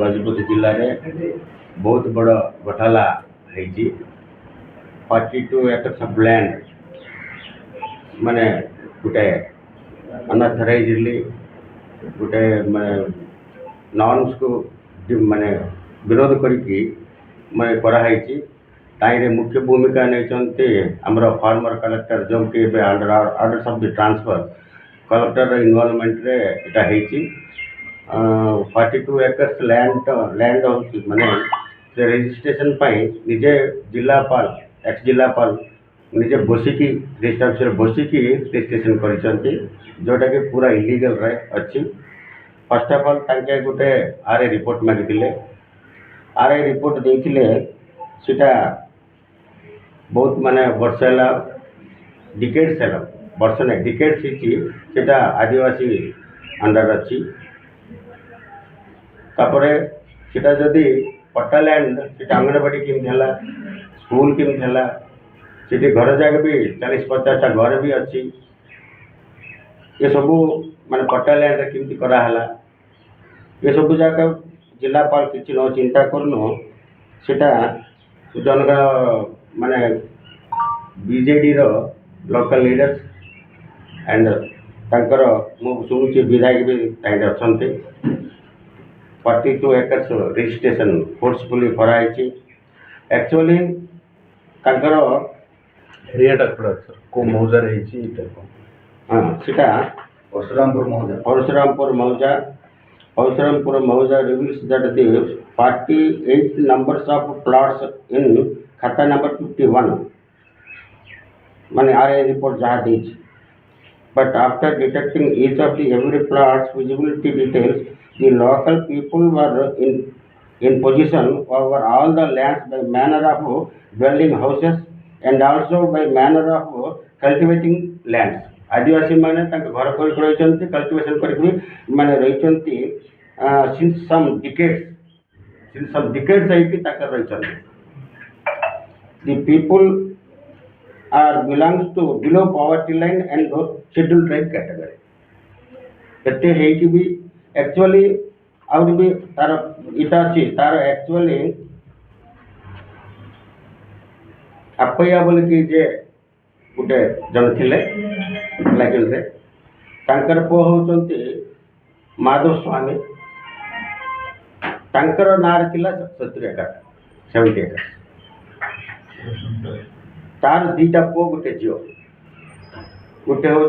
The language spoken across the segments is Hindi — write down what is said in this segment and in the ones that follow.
गजपति जिले में बहुत बड़ घोटाला है 42 एकर्स ऑफ लैंड माने गोटे अनऑथराइज्डली गोटे माने नॉर्म्स को माने विरोध करिकी माने कराई ताइरे मुख्य भूमिका नहीं आमर फार्मर कलेक्टर जो कि under orders of the transfer collector involvement रे इटा हेची 42 एकर्स लैंड माने रजिस्ट्रेशन पाई निजे जिलापाल एक्स जिलापाल निजे बसिकी रजिस्टर ऑफिस बसिकी रजिस्ट्रेशन करिसंती जोटा कि पूरा इलीगल रे अछि। फर्स्ट ऑफ ऑल तांके गोटे आरए रिपोर्ट मागिथिले आरए रिपोर्ट देथिले सेटा बहुत माने वर्ष है डिकेड्स है वर्ष नहीं डिकेड्स सेटा आदिवासी अंडर अच्छी तापरे सेटा जदि पट्टा लैंड सेटा अंगनवाड़ी केमती है स्कूल केमती है सीटी घर जगह भी 40-50 घर भी अच्छी ये सब माने पट्टा लैंड केमती कराला ये सब जाक जिलापाल किसी न चिंता करनु सेटा जनक माने बीजेडी रो लोकल लीडर्स एंड तांकर मु सुनुची विधायक भी ताइरे अछंती 42 एकर्स रजिस्ट्रेशन फोर्सफुली कराई एक्चुअली तांकर एरियाटा पड़ा सर को मौजा रही छी हां सेटा परशुरामपुर मौजा reveals that the 48 numbers of plots in khata number 51 माने आरए रिपोर्ट जहाँ दी but after detecting each of the every plots visibility details the local people were in position over all the lands by manner of dwelling houses and also by manner of cultivating lands Adivasi माने तांके घर कर रहिचंती कल्टिवेशन करके माने रहिचंती सिंस सम डिकेड्स है कि ताकर रहिचंती the people are belongs to below poverty line and scheduled tribe category एते है कि भी एक्चुअली आउट भी तार इटा अछि तार एक्चुअली अपया बोल कि जे गुटे जन थिले लागिल रे तांकर पो होचंती माधव स्वामी तांकर नार थिला 70 एकड़ 70 एकड़ तार दीटा पो गोटे झील गोटे हूँ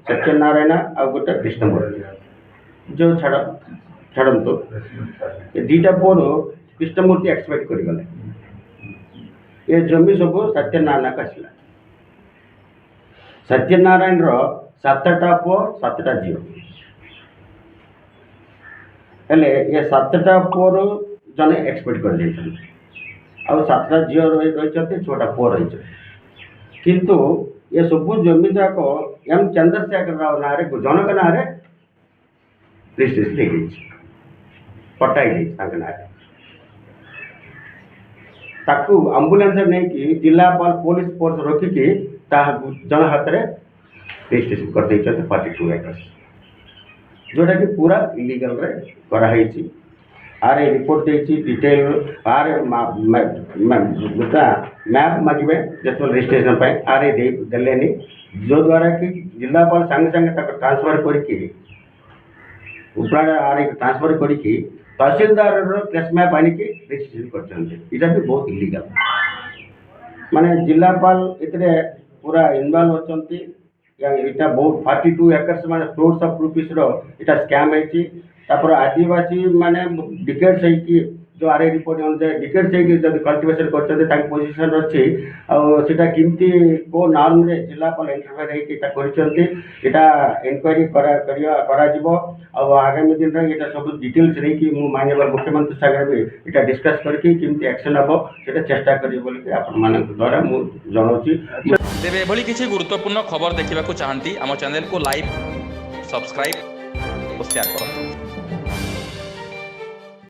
सत्यनारायण आ गोटे कृष्णमूर्ति जो छाड़ू ये दीटा पुओ कृष्णमूर्ति एक्सपेक्ट करगले ये जमी सब सत्यनारायण का आसला सत्यनारायण सातटा पुओ 7टा झील हेले ये 7टा पुओर जने एक्सपेक्ट कर देछन आ 7टा झील रही 6टा पुओ रही किंतु ये सब जमी जाक एम चंद्रशेखर राव ना जनक ना रजिस्ट्रेशन पटाई ताकू एम्बुलेंस नहीं कि जिलापाल पुलिस फोर्स रखिकी जन हाथ में रजिस्ट्रेशन कर 42 एकर्स जोटा कि पूरा इलीगल रे कराई आरे रिपोर्ट देछि डिटेल आरे मैप मागे जो रजिस्ट्रेशन पाई आरे देलेनी जो द्वारा कि जिलापाल संगे संगे ट्रांसफर करके उपरा आरे ट्रांसफर करके तहसीलदार केस मैप आनिकी रजिस्ट्रेशन कर भी बहुत इलीगल माने जिलापाल इतने पूरा इनवॉल्व होचंती इटा बहुत 42 एकर्स माने फ्लोट्स ऑफ रुपीस रो इटा स्कैम है तापर आदिवासी माने डिकेड्स है कि जो आरए रिपोर्ट अनुसार डिकेड्स है कि जब कल्टिवेशन करछते ताक पोजीशन अछि आ सेटा किमती को नॉर्म रे जिलापाल इंटरफेयर है कि ता करछते एटा इंक्वायरी करा जिवो आ आगामी दिन रे एटा सब डिटेल्स रे कि मु माननीय मुख्यमंत्री सागर भी एटा डिस्कस करके किमती एक्शन हबो सेटा चेष्टा करी बोल के आपन मानक द्वारा मु जणाउची तेबे एभली किछि गुरुत्वपूर्ण खबर देखिबाकू चाहंती हम चैनल को लाइक सब्सक्राइब और शेयर करंतु।